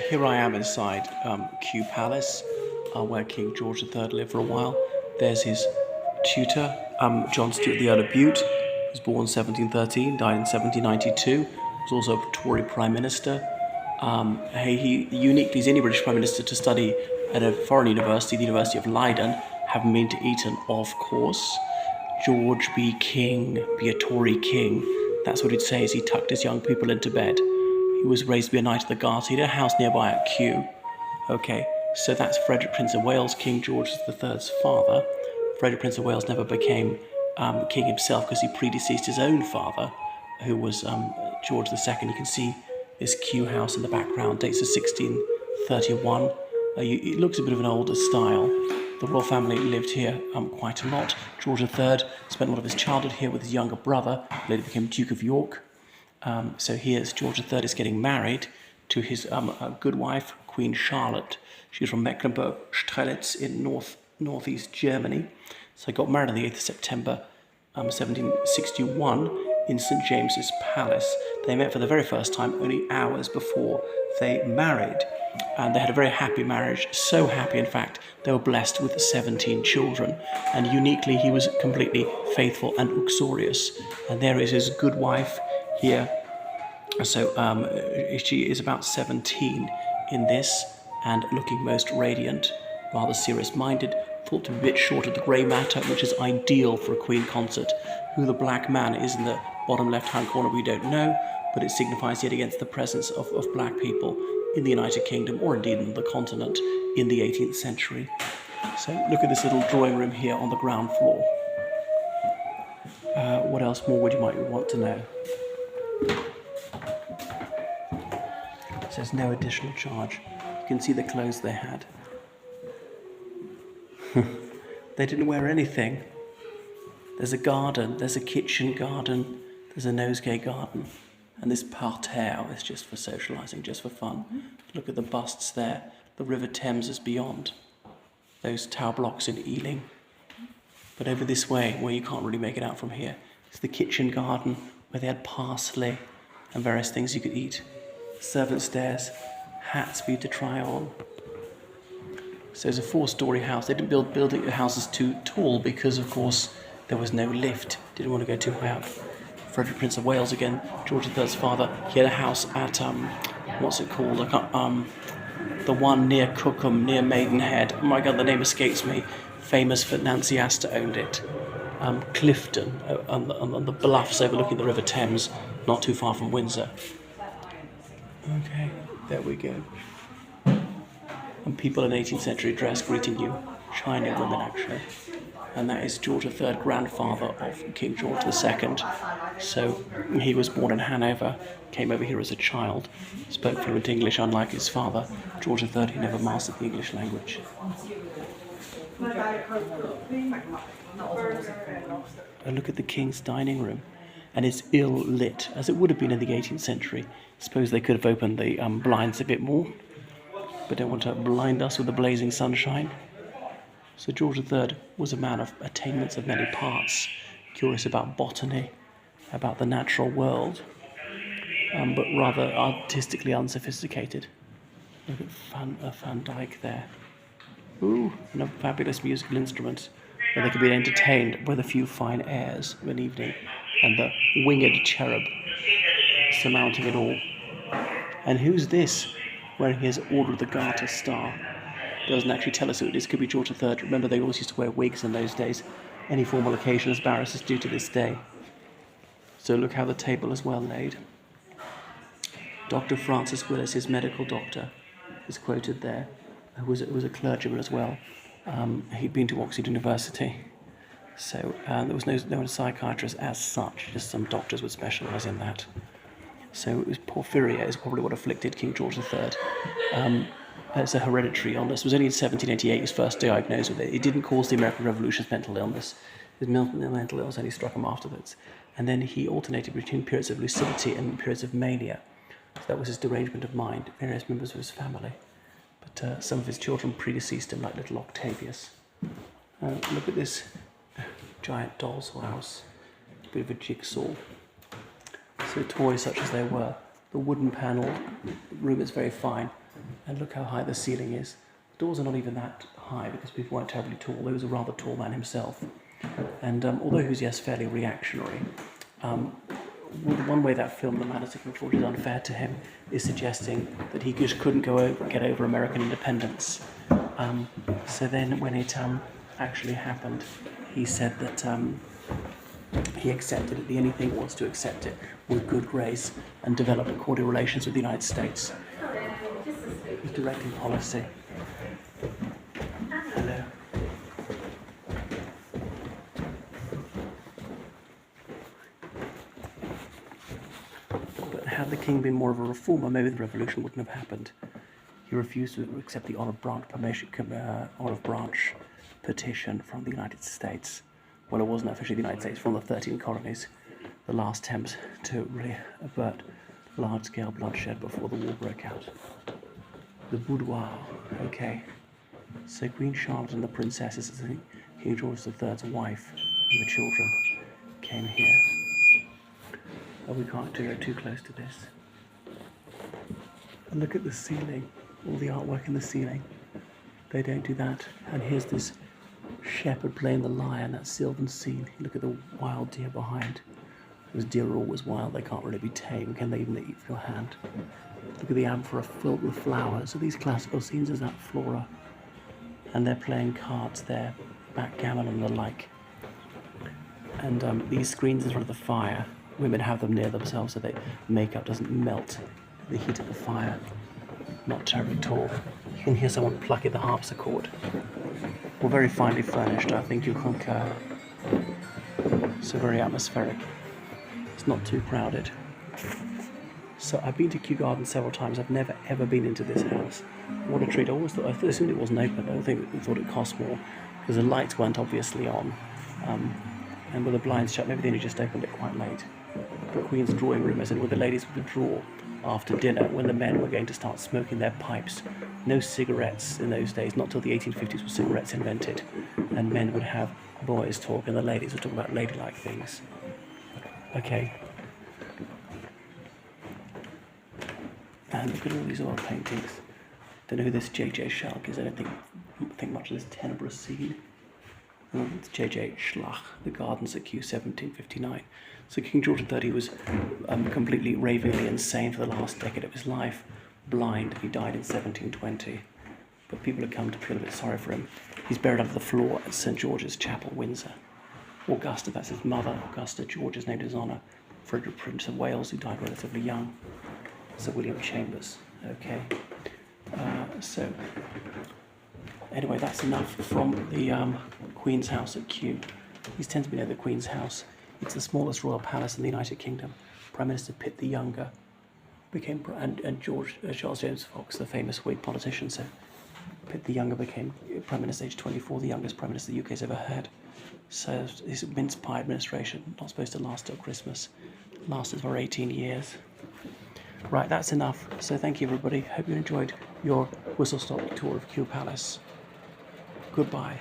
Here I am inside Kew Palace, where King George III lived for a while. There's his tutor, John Stuart, the Earl of Bute, who was born 1713, died in 1792. Was also a Tory Prime Minister. He uniquely is the only British Prime Minister to study at a foreign university, the University of Leiden, having been to Eton, of course. George be king, be a Tory king. That's what he'd say as he tucked his young people into bed. He was raised to be a Knight of the Garter. He had a house nearby at Kew. Okay, so that's Frederick, Prince of Wales, King George III's father. Frederick, Prince of Wales, never became king himself because he predeceased his own father, who was George II. You can see this Kew house in the background, dates of 1631. It looks a bit of an older style. The royal family lived here quite a lot. George III spent a lot of his childhood here with his younger brother, who later became Duke of York. So here's George III is getting married to his good wife, Queen Charlotte. She's from Mecklenburg-Strelitz in northeast Germany. So they got married on the 8th of September 1761 in St. James's Palace. They met for the very first time only hours before they married. And they had a very happy marriage, so happy, in fact, they were blessed with 17 children. And uniquely, he was completely faithful and uxorious. And there is his good wife here. So she is about 17 in this and looking most radiant, rather serious-minded, thought to be a bit short of the grey matter, which is ideal for a Queen consort. Who the black man is in the bottom left-hand corner, we don't know, but it signifies yet against the presence of black people in the United Kingdom, or indeed in the continent, in the 18th century. So look at this little drawing room here on the ground floor. What else more you might want to know? It says no additional charge. You can see the clothes they had. They didn't wear anything. There's a garden, there's a kitchen garden, there's a nosegay garden, and this parterre is just for socialising, just for fun. Look at the busts there. The River Thames is beyond those tower blocks in Ealing. But over this way, where you can't really make it out from here, is the kitchen garden where they had parsley and various things you could eat. Servant stairs, hats for you to try on. So it's a 4-storey house. They didn't build houses too tall because, of course, there was no lift. Didn't want to go too high up. Frederick, Prince of Wales again, George III's father. He had a house at what's it called? The one near Cookham, near Maidenhead. Oh my God, the name escapes me. Famous for Nancy Astor owned it. Clifton, on the bluffs overlooking the River Thames, not too far from Windsor. Okay, there we go. And people in 18th century dress greeting you, shining women actually. And that is George III, grandfather of King George II. So he was born in Hanover, came over here as a child, spoke fluent English unlike his father. George III, he never mastered the English language. And look at the king's dining room. And it's ill lit, as it would have been in the 18th century. Suppose they could have opened the blinds a bit more, but don't want to blind us with the blazing sunshine. So George III was a man of attainments of many parts, curious about botany, about the natural world, but rather artistically unsophisticated. Look at Van Dyck there. Ooh, and a fabulous musical instrument where they could be entertained with a few fine airs of an evening, and the winged cherub surmounting it all. And who's this wearing his Order of the Garter star? Doesn't actually tell us who it is. Could be George III. Remember, they always used to wear wigs in those days. Any formal occasion, as barristers do to this day. So look how the table is well laid. Dr. Francis Willis, his medical doctor, is quoted there, who was a clergyman as well. He'd been to Oxford University. So there was no psychiatrist as such, just some doctors would specialise in that. So it was porphyria is probably what afflicted King George III. It's a hereditary illness. It was only in 1788 he was first diagnosed with it. It didn't cause the American Revolution's mental illness. His mental illness only struck him afterwards. And then he alternated between periods of lucidity and periods of mania. So that was his derangement of mind, various members of his family. But some of his children predeceased him, like little Octavius. Look at this giant doll's house. A bit of a jigsaw. So toys such as they were. The wooden panelled room is very fine. And look how high the ceiling is. The doors are not even that high because people weren't terribly tall. He was a rather tall man himself. And although he was, yes, fairly reactionary, one way that film, The Man of King George, is unfair to him is suggesting that he just couldn't get over American independence. So then when it actually happened, he said that he accepted it. The only thing was to accept it with good grace and develop cordial relations with the United States. He's directing policy. Hello. But had the king been more of a reformer, maybe the revolution wouldn't have happened. He refused to accept the olive branch petition from the United States. Well, it wasn't officially the United States, from the 13 colonies, the last attempts to really avert large-scale bloodshed before the war broke out. The boudoir, okay. So Queen Charlotte and the princesses, King George III's wife, and the children came here. Oh, we can't go too close to this. And look at the ceiling, all the artwork in the ceiling. They don't do that. And here's this shepherd playing the lyre, that sylvan scene. Look at the wild deer behind. Those deer are always wild, they can't really be tame. Can they even eat with your hand? Look at the amphora filled with flowers. So these classical scenes is that flora. And they're playing cards there, backgammon and the like. And these screens in front of the fire, women have them near themselves so that makeup doesn't melt at the heat of the fire. Not terribly tall. You can hear someone plucking the harpsichord. Well, very finely furnished, I think you'll concur. So very atmospheric. It's not too crowded. So I've been to Kew Gardens several times. I've never ever been into this house. What a treat. I assumed it wasn't open. I thought it cost more because the lights weren't obviously on. And with the blinds shut, maybe they only just opened it quite late. The Queen's drawing room, as in where the ladies would withdraw after dinner when the men were going to start smoking their pipes. No cigarettes in those days, not till the 1850s were cigarettes invented. And men would have boys talk and the ladies would talk about ladylike things. Okay. And look at all these oil paintings. Don't know who this J.J. Schalk is. I don't think much of this tenebrous scene. It's J.J. Schlach, The Gardens at Kew, 1759. So King George III was completely ravingly insane for the last decade of his life. Blind. He died in 1720. But people had come to feel a bit sorry for him. He's buried under the floor at St. George's Chapel, Windsor. Augusta, that's his mother, Augusta George, is named in his honour. Frederick, Prince of Wales, who died relatively young. Sir William Chambers. Okay. So, anyway, that's enough from the Queen's House at Kew. These tend to be near the Queen's House. It's the smallest royal palace in the United Kingdom. Prime Minister Pitt the Younger became, and Charles James Fox, the famous Whig politician, so Pitt the Younger became Prime Minister age 24, the youngest Prime Minister the UK's ever had. So his mince pie administration, not supposed to last till Christmas, lasted for 18 years. Right, that's enough. So thank you, everybody. Hope you enjoyed your whistle-stop tour of Kew Palace. Goodbye.